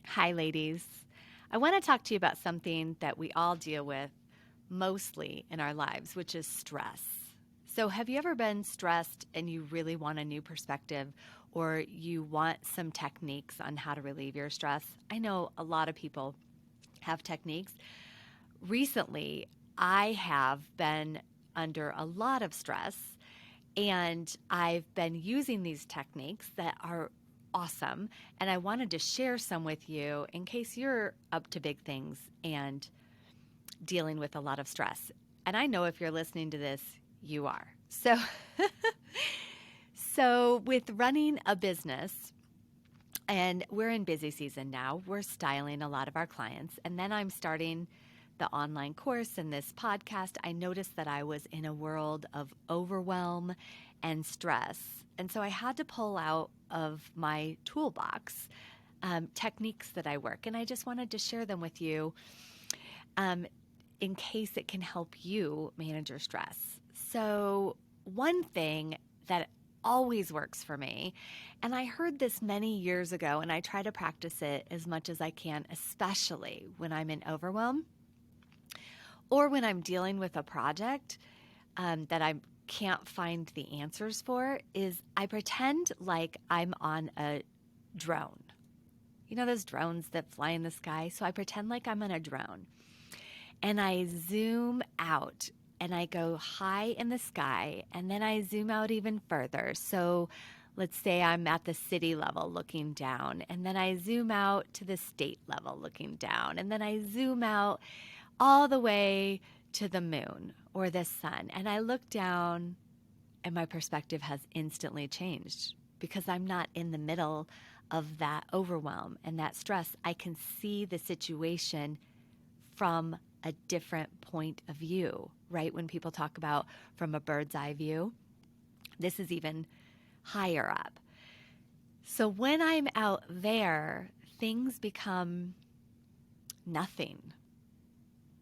Hi, ladies. I want to talk to you about something that we all deal with mostly in our lives, which is stress. So, have you ever been stressed and you really want a new perspective or you want some techniques on how to relieve your stress? I know a lot of people have techniques. Recently, I have been under a lot of stress and I've been using these techniques that are awesome. And I wanted to share some with you in case you're up to big things and dealing with a lot of stress. And I know if you're listening to this, you are. So with running a business, and we're in busy season now, we're styling a lot of our clients. And then I'm starting the online course and this podcast. I noticed that I was in a world of overwhelm and stress. And so I had to pull out of my toolbox techniques that I work. And I just wanted to share them with you in case it can help you manage your stress. So, one thing that always works for me, and I heard this many years ago, and I try to practice it as much as I can, especially when I'm in overwhelm or when I'm dealing with a project that I can't find the answers for, is I pretend like I'm on a drone. You know those drones that fly in the sky? So I pretend like I'm on a drone and I zoom out and I go high in the sky and then I zoom out even further. So let's say I'm at the city level looking down, and then I zoom out to the state level looking down, and then I zoom out all the way to the moon or the sun. And I look down and my perspective has instantly changed because I'm not in the middle of that overwhelm and that stress. I can see the situation from a different point of view, right? When people talk about from a bird's eye view, this is even higher up. So when I'm out there, things become nothing.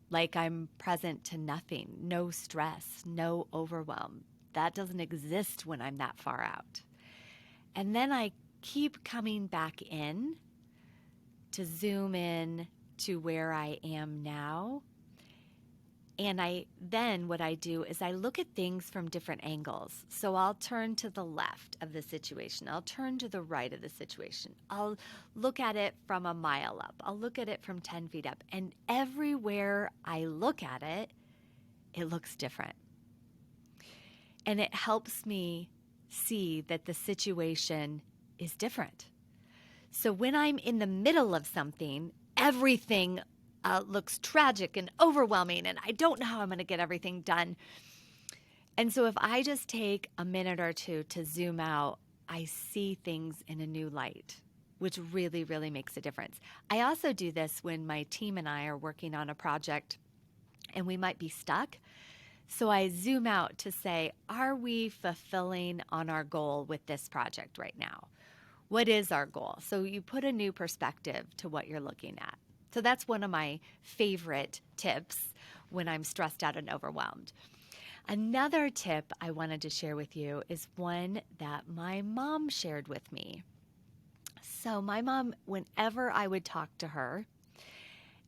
Like I'm present to nothing, no stress, no overwhelm. That doesn't exist when I'm that far out. And then I keep coming back in to zoom in to where I am now. And what I do is I look at things from different angles. So I'll turn to the left of the situation. I'll turn to the right of the situation. I'll look at it from a mile up. I'll look at it from 10 feet up. And everywhere I look at it, it looks different. And it helps me see that the situation is different. So when I'm in the middle of something, everything looks tragic and overwhelming, and I don't know how I'm going to get everything done. And so if I just take a minute or two to zoom out, I see things in a new light, which really, really makes a difference. I also do this when my team and I are working on a project and we might be stuck. So I zoom out to say, are we fulfilling on our goal with this project right now? What is our goal? So you put a new perspective to what you're looking at. So that's one of my favorite tips when I'm stressed out and overwhelmed. Another tip I wanted to share with you is one that my mom shared with me. So my mom, whenever I would talk to her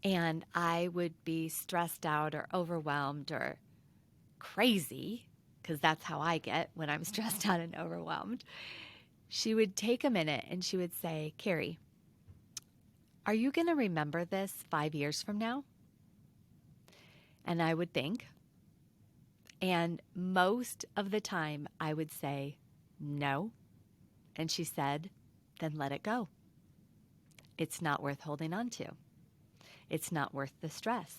and I would be stressed out or overwhelmed or crazy, because that's how I get when I'm stressed out and overwhelmed, she would take a minute and she would say, Keri, are you going to remember this 5 years from now? And I would think. And most of the time I would say, no. And she said, then let it go. It's not worth holding on to. It's not worth the stress.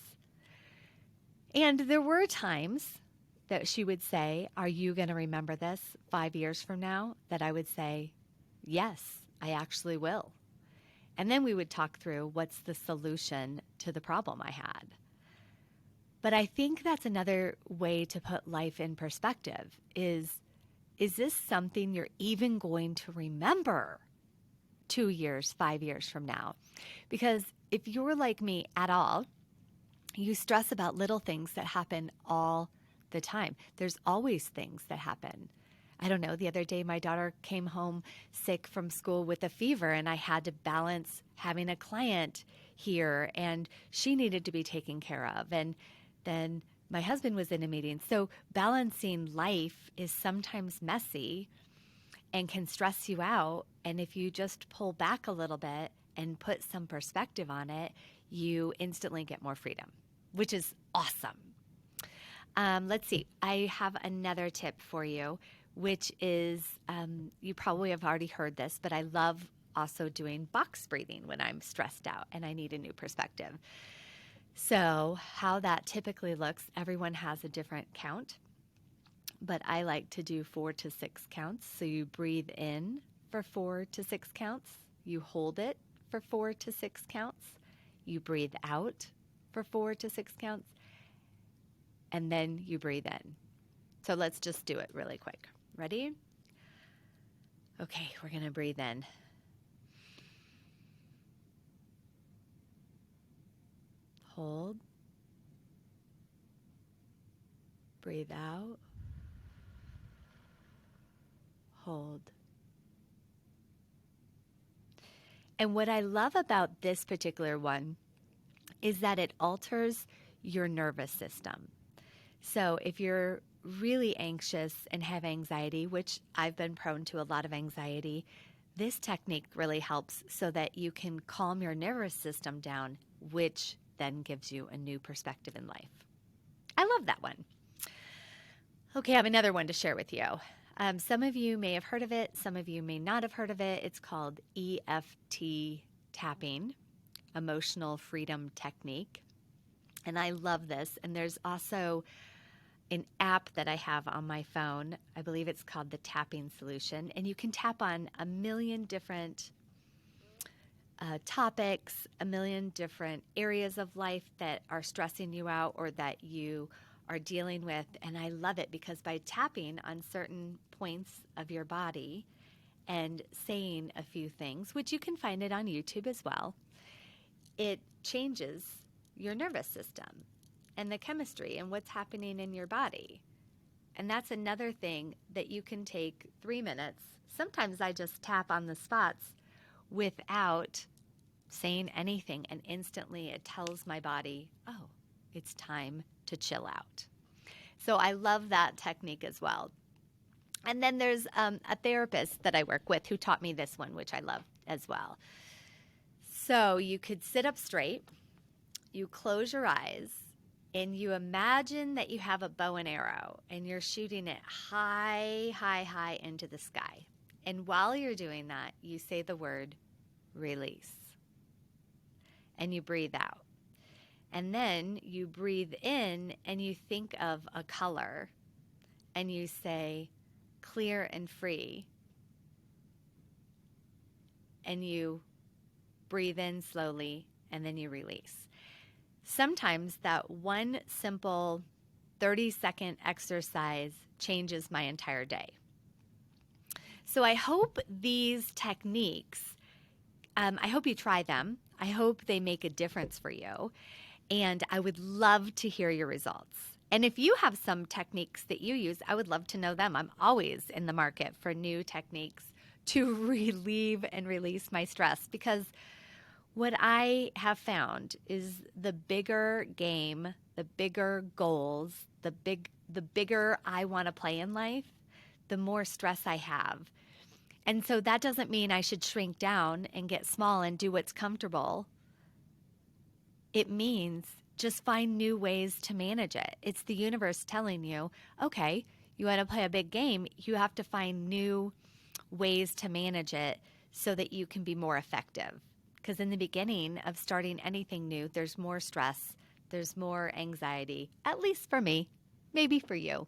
And there were times that she would say, are you going to remember this 5 years from now? That I would say, yes, I actually will. And then we would talk through what's the solution to the problem I had. But I think that's another way to put life in perspective is this something you're even going to remember 2 years, 5 years from now? Because if you're like me at all, you stress about little things that happen all the time. There's always things that happen. I don't know, the other day my daughter came home sick from school with a fever, and I had to balance having a client here, and she needed to be taken care of. And then my husband was in a meeting. So balancing life is sometimes messy and can stress you out. And if you just pull back a little bit and put some perspective on it, you instantly get more freedom, which is awesome. Let's see. I have another tip for you, which is you probably have already heard this, but I love also doing box breathing when I'm stressed out and I need a new perspective. So, how that typically looks, everyone has a different count, but I like to do 4 to 6 counts. So, you breathe in for 4 to 6 counts, you hold it for 4 to 6 counts, you breathe out for 4 to 6 counts, and then you breathe in. So let's just do it really quick. Ready? Okay, we're going to breathe in. Hold. Breathe out. Hold. And what I love about this particular one is that it alters your nervous system. So if you're really anxious and have anxiety, which I've been prone to a lot of anxiety, this technique really helps so that you can calm your nervous system down, which then gives you a new perspective in life. I love that one. Okay, I have another one to share with you. Some of you may have heard of it. Some of you may not have heard of it. It's called EFT tapping, Emotional Freedom Technique. And I love this. And there's also an app that I have on my phone. I believe it's called the Tapping Solution. And you can tap on a million different topics, a million different areas of life that are stressing you out or that you are dealing with. And I love it because by tapping on certain points of your body and saying a few things, which you can find it on YouTube as well, it changes your nervous system and the chemistry and what's happening in your body. And that's another thing that you can take 3 minutes. Sometimes I just tap on the spots without saying anything, and instantly it tells my body, oh, it's time to chill out. So I love that technique as well. And then there's a therapist that I work with who taught me this one, which I love as well. So you could sit up straight, you close your eyes, and you imagine that you have a bow and arrow and you're shooting it high, high, high into the sky. And while you're doing that, you say the word release. And you breathe out. And then you breathe in and you think of a color and you say clear and free. And you breathe in slowly and then you release. Sometimes that one simple 30-second exercise changes my entire day. So I hope these techniques, I hope you try them. I hope they make a difference for you. And I would love to hear your results. And if you have some techniques that you use, I would love to know them. I'm always in the market for new techniques to relieve and release my stress, because what I have found is the bigger game, the bigger goals, the bigger I want to play in life, the more stress I have. And so that doesn't mean I should shrink down and get small and do what's comfortable. It means just find new ways to manage it. It's the universe telling you, okay, you want to play a big game, you have to find new ways to manage it so that you can be more effective. Because in the beginning of starting anything new, there's more stress, there's more anxiety, at least for me, maybe for you.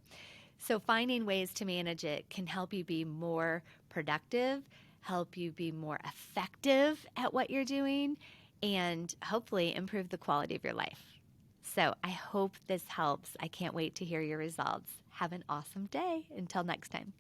So finding ways to manage it can help you be more productive, help you be more effective at what you're doing, and hopefully improve the quality of your life. So I hope this helps. I can't wait to hear your results. Have an awesome day. Until next time.